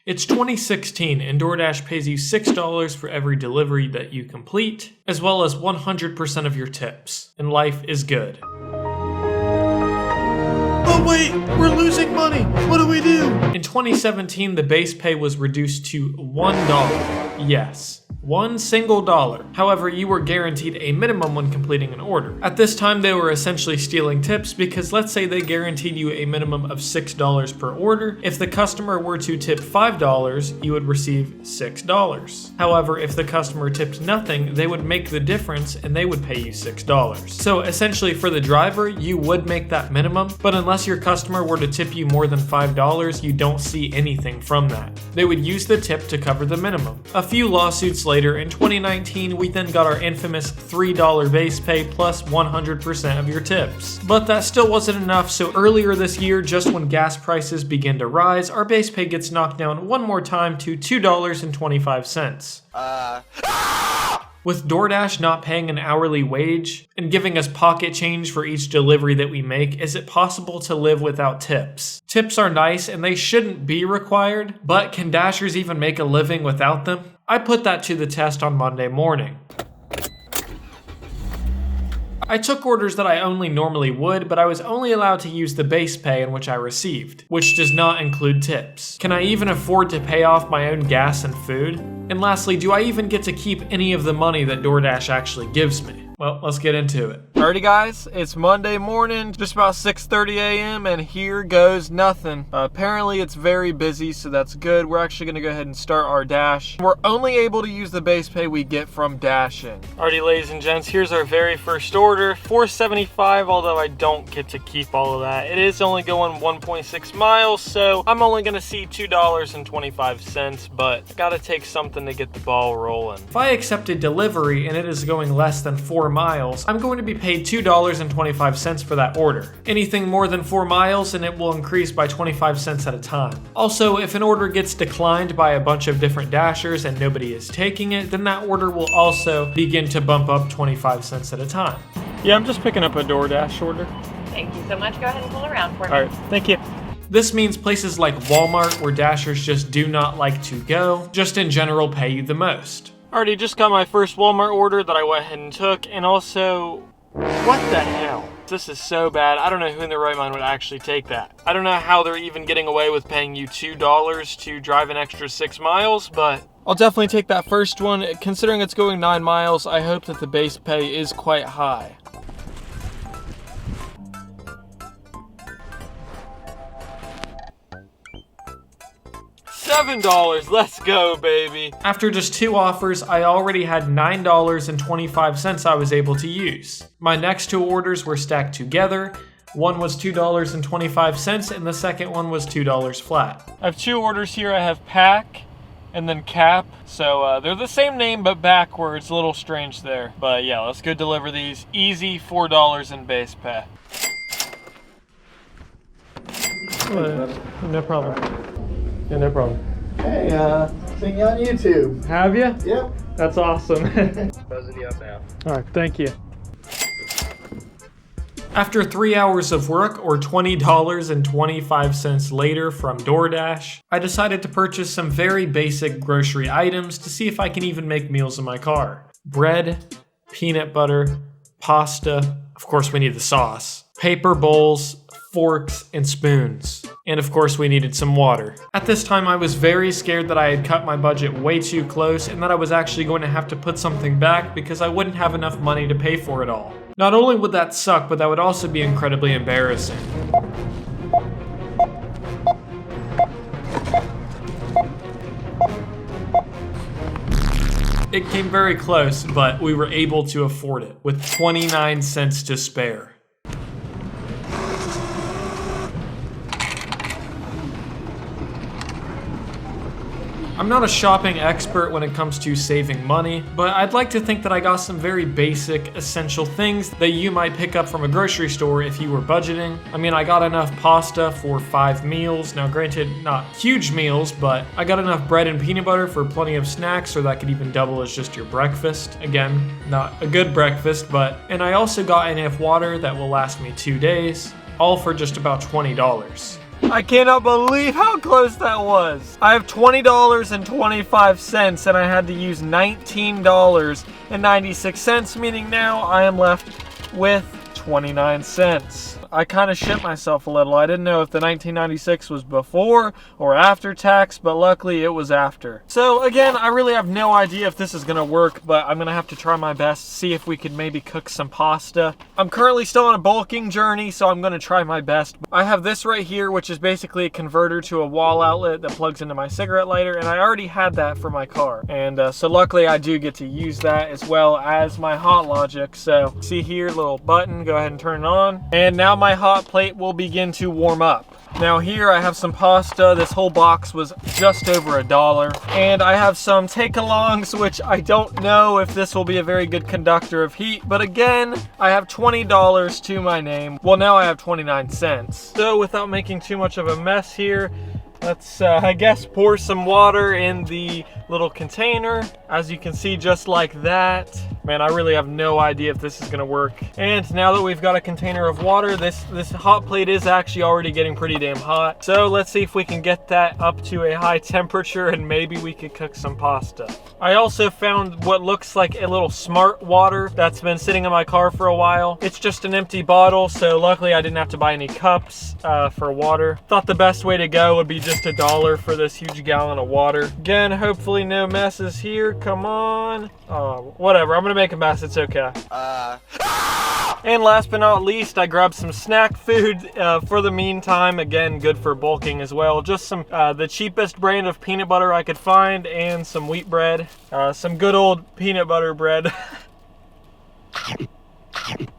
It's 2016 and DoorDash pays you $6 for every delivery that you complete, as well as 100% of your tips, and life is good. Oh wait, we're losing money, what do we do? In 2017, the base pay was reduced to $1. Yes. $1 single. However, you were guaranteed a minimum when completing an order. At this time, they were essentially stealing tips because let's say they guaranteed you a minimum of $6 per order. If the customer were to tip $5, you would receive $6. However, if the customer tipped nothing, they would make the difference and they would pay you $6. So essentially for the driver, you would make that minimum, but unless your customer were to tip you more than $5, you don't see anything from that. They would use the tip to cover the minimum. A few lawsuits later, in 2019, we then got our infamous $3 base pay plus 100% of your tips. But that still wasn't enough, so earlier this year, just when gas prices begin to rise, our base pay gets knocked down one more time to $2.25. With DoorDash not paying an hourly wage and giving us pocket change for each delivery that we make, is it possible to live without tips? Tips are nice and they shouldn't be required, but can Dashers even make a living without them? I put that to the test on Monday morning. I took orders that I only normally would, but I was only allowed to use the base pay in which I received, which does not include tips. Can I even afford to pay off my own gas and food? And lastly, do I even get to keep any of the money that DoorDash actually gives me? Well, let's get into it. Alrighty guys, it's Monday morning, just about 6:30 a.m. and here goes nothing. Apparently it's very busy, so that's good. We're actually gonna go ahead and start our dash. We're only able to use the base pay we get from dashing. Alrighty ladies and gents, here's our very first order, $4.75, although I don't get to keep all of that. It is only going 1.6 miles, so I'm only gonna see $2.25, but I gotta take something to get the ball rolling. If I accept a delivery and it is going less than 4 miles, I'm going to be paid $2.25 for that order. Anything more than 4 miles and it will increase by 25 cents at a time. Also, if an order gets declined by a bunch of different dashers and nobody is taking it, then that order will also begin to bump up 25 cents at a time. Yeah, I'm just picking up a DoorDash order. Thank you so much. Go ahead and pull around for me. All right, thank you. This means places like Walmart, where dashers just do not like to go, just in general pay you the most. Already just got my first Walmart order that I went ahead and took, and also, what the hell? This is so bad. I don't know who in their right mind would actually take that. I don't know how they're even getting away with paying you $2 to drive an extra 6 miles, but I'll definitely take that first one. Considering it's going 9 miles, I hope that the base pay is quite high. $7, let's go, baby. After just 2 offers, I already had $9.25 I was able to use. My next 2 orders were stacked together. One was $2.25 and the second one was $2 flat. I have 2 orders here. I have Pack and then Cap. So they're the same name but backwards, a little strange there. But yeah, let's go deliver these. Easy $4 in base pay. No problem. Yeah, no problem. Hey, seen you on YouTube. Have you? Yep. That's awesome. Buzzing you up now. All right, thank you. After 3 hours of work, or $20.25 later from DoorDash, I decided to purchase some very basic grocery items to see if I can even make meals in my car. Bread, peanut butter, pasta, of course we need the sauce, paper bowls, forks, and spoons. And of course we needed some water. At this time I was very scared that I had cut my budget way too close and that I was actually going to have to put something back because I wouldn't have enough money to pay for it all. Not only would that suck, but that would also be incredibly embarrassing. It came very close, but we were able to afford it with 29 cents to spare. I'm not a shopping expert when it comes to saving money, but I'd like to think that I got some very basic, essential things that you might pick up from a grocery store if you were budgeting. I mean, I got enough pasta for 5 meals. Now granted, not huge meals, but I got enough bread and peanut butter for plenty of snacks, or that could even double as just your breakfast. Again, not a good breakfast, and I also got enough water that will last me 2 days, all for just about $20. I cannot believe how close that was. I have $20.25 and I had to use $19.96, meaning now I am left with 29 cents. I kind of shit myself a little. I didn't know if the 1996 was before or after tax, but luckily it was after. So again, I really have no idea if this is gonna work, but I'm gonna have to try my best, see if we could maybe cook some pasta. I'm currently still on a bulking journey, so I'm gonna try my best. I have this right here, which is basically a converter to a wall outlet that plugs into my cigarette lighter, and I already had that for my car. And so luckily I do get to use that as well as my hot logic. So see here, little button, go ahead and turn it on. And now my hot plate will begin to warm up. Now here I have some pasta. This whole box was just over $1. And I have some take-alongs, which I don't know if this will be a very good conductor of heat, but again, I have $20 to my name. Well, now I have 29 cents. So without making too much of a mess here, let's, I guess, pour some water in the little container. As you can see, just like that. Man, I really have no idea if this is gonna work. And now that we've got a container of water, this hot plate is actually already getting pretty damn hot. So let's see if we can get that up to a high temperature and maybe we could cook some pasta. I also found what looks like a little smart water that's been sitting in my car for a while. It's just an empty bottle, so luckily I didn't have to buy any cups for water. Thought the best way to go would be just $1 for this huge gallon of water. Again, hopefully no messes here. Come on. Oh, whatever. I'm gonna make a mess. It's okay. And last but not least, I grabbed some snack food for the meantime. Again, good for bulking as well. Just some the cheapest brand of peanut butter I could find and some wheat bread. Some good old peanut butter bread.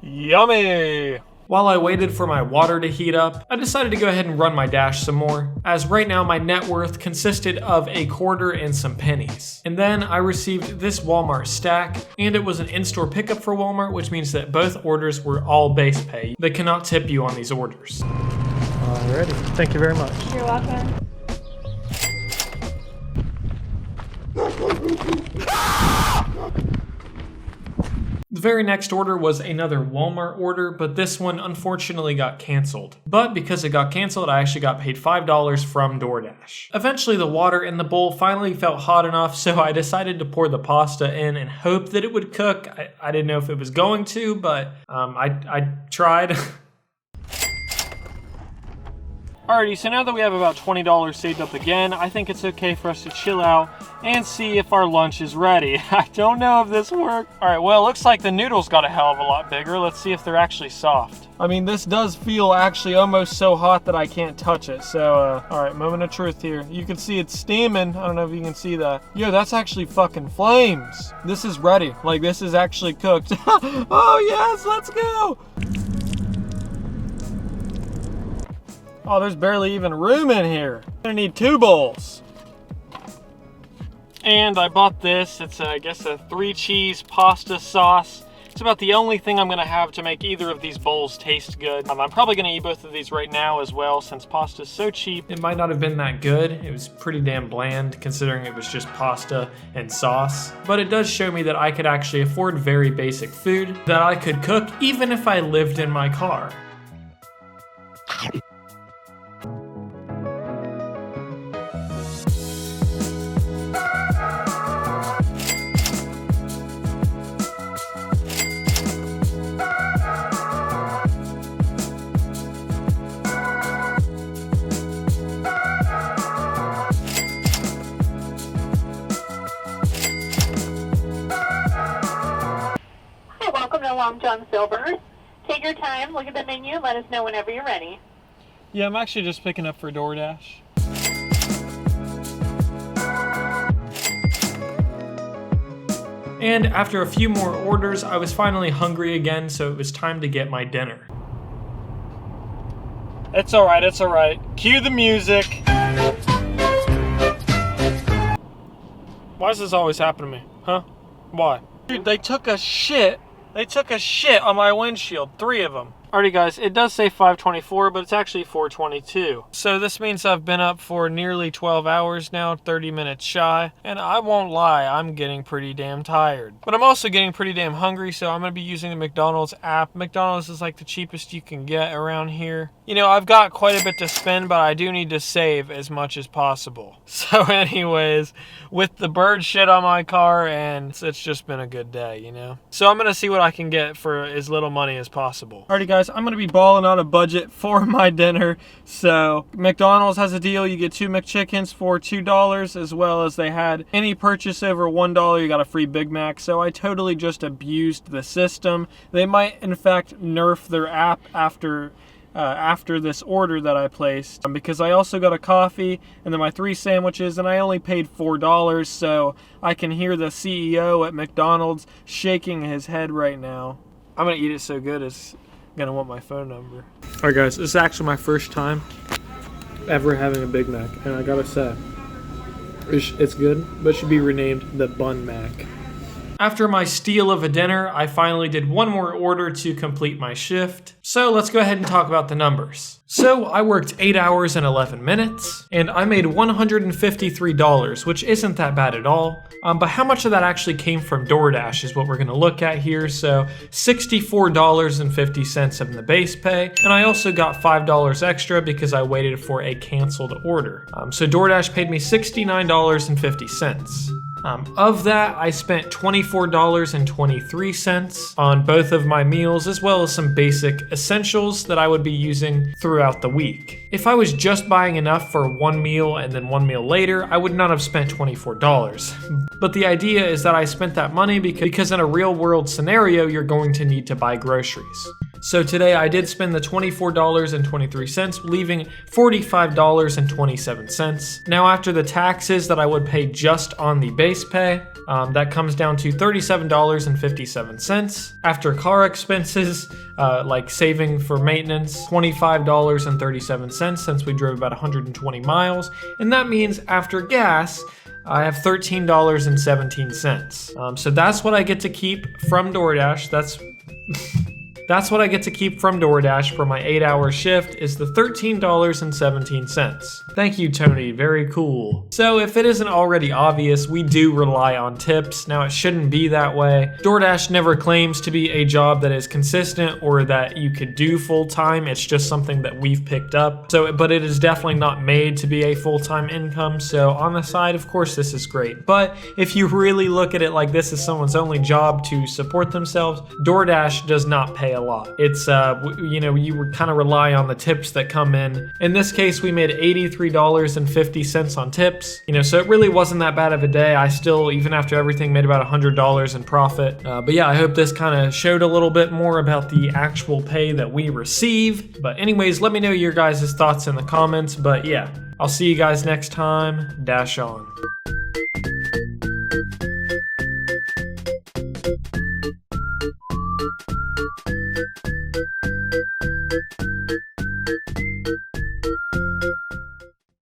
Yummy! While I waited for my water to heat up, I decided to go ahead and run my Dash some more, as right now my net worth consisted of a quarter and some pennies. And then I received this Walmart stack, and it was an in-store pickup for Walmart, which means that both orders were all base pay. They cannot tip you on these orders. Alrighty, thank you very much. You're welcome. The very next order was another Walmart order, but this one unfortunately got canceled. But because it got canceled, I actually got paid $5 from DoorDash. Eventually the water in the bowl finally felt hot enough, so I decided to pour the pasta in and hope that it would cook. I didn't know if it was going to, but I tried. Alrighty, so now that we have about $20 saved up again, I think it's okay for us to chill out and see if our lunch is ready. I don't know if this worked. Alright, well, it looks like the noodles got a hell of a lot bigger. Let's see if they're actually soft. I mean, this does feel actually almost so hot that I can't touch it. So, alright, moment of truth here. You can see it's steaming. I don't know if you can see that. Yo, that's actually fucking flames. This is ready. Like, this is actually cooked. Oh, yes, let's go. Oh, there's barely even room in here. I'm gonna need 2 bowls. And I bought this. It's, I guess, a 3-cheese pasta sauce. It's about the only thing I'm gonna have to make either of these bowls taste good. I'm probably gonna eat both of these right now as well, since pasta's so cheap. It might not have been that good. It was pretty damn bland, considering it was just pasta and sauce. But it does show me that I could actually afford very basic food that I could cook even if I lived in my car. Long John Silver's. Take your time, look at the menu, let us know whenever you're ready. Yeah, I'm actually just picking up for DoorDash. And after a few more orders, I was finally hungry again, so it was time to get my dinner. It's alright, it's alright. Cue the music. Why does this always happen to me? Huh? Why? Dude, they took a shit. They took a shit on my windshield, 3 of them. Alrighty guys, it does say 5:24, but it's actually 4:22. So this means I've been up for nearly 12 hours now, 30 minutes shy, and I won't lie, I'm getting pretty damn tired. But I'm also getting pretty damn hungry, so I'm gonna be using the McDonald's app. McDonald's is like the cheapest you can get around here. You know, I've got quite a bit to spend, but I do need to save as much as possible. So anyways, with the bird shit on my car, and it's just been a good day, you know? So I'm gonna see what I can get for as little money as possible. Alrighty guys, I'm gonna be balling on a budget for my dinner. So McDonald's has a deal, you get 2 McChickens for $2, as well as they had any purchase over $1, you got a free Big Mac. So I totally just abused the system. They might in fact nerf their app after this order that I placed, because I also got a coffee and then my 3 sandwiches, and I only paid $4, so I can hear the CEO at McDonald's shaking his head right now. I'm gonna eat it so good it's gonna want my phone number. Alright guys, this is actually my first time ever having a Big Mac, and I gotta say, it's good, but it should be renamed the Bun Mac. After my steal of a dinner, I finally did one more order to complete my shift. So let's go ahead and talk about the numbers. So I worked 8 hours and 11 minutes, and I made $153, which isn't that bad at all. But how much of that actually came from DoorDash is what we're gonna look at here. So $64.50 of the base pay, and I also got $5 extra because I waited for a canceled order. So DoorDash paid me $69.50. Of that, I spent $24.23 on both of my meals, as well as some basic essentials that I would be using throughout the week. If I was just buying enough for one meal and then one meal later, I would not have spent $24. But the idea is that I spent that money because in a real world scenario, you're going to need to buy groceries. So today I did spend the $24.23, leaving $45.27. Now after the taxes that I would pay just on the base pay, that comes down to $37.57. After car expenses, like saving for maintenance, $25.37 since we drove about 120 miles. And that means after gas, I have $13.17. So that's what I get to keep from DoorDash. That's what I get to keep from DoorDash for my 8-hour shift, is the $13.17. Thank you, Tony, very cool. So if it isn't already obvious, we do rely on tips. Now it shouldn't be that way. DoorDash never claims to be a job that is consistent or that you could do full-time. It's just something that we've picked up. But it is definitely not made to be a full-time income. So on the side, of course, this is great. But if you really look at it like this is someone's only job to support themselves, DoorDash does not pay a lot. It's, you would kind of rely on the tips that come in. In this case, we made $83.50 on tips. So it really wasn't that bad of a day. I still, even after everything, made about $100 in profit. But yeah, I hope this kind of showed a little bit more about the actual pay that we receive. But anyways, let me know your guys' thoughts in the comments. But yeah, I'll see you guys next time. Dash on.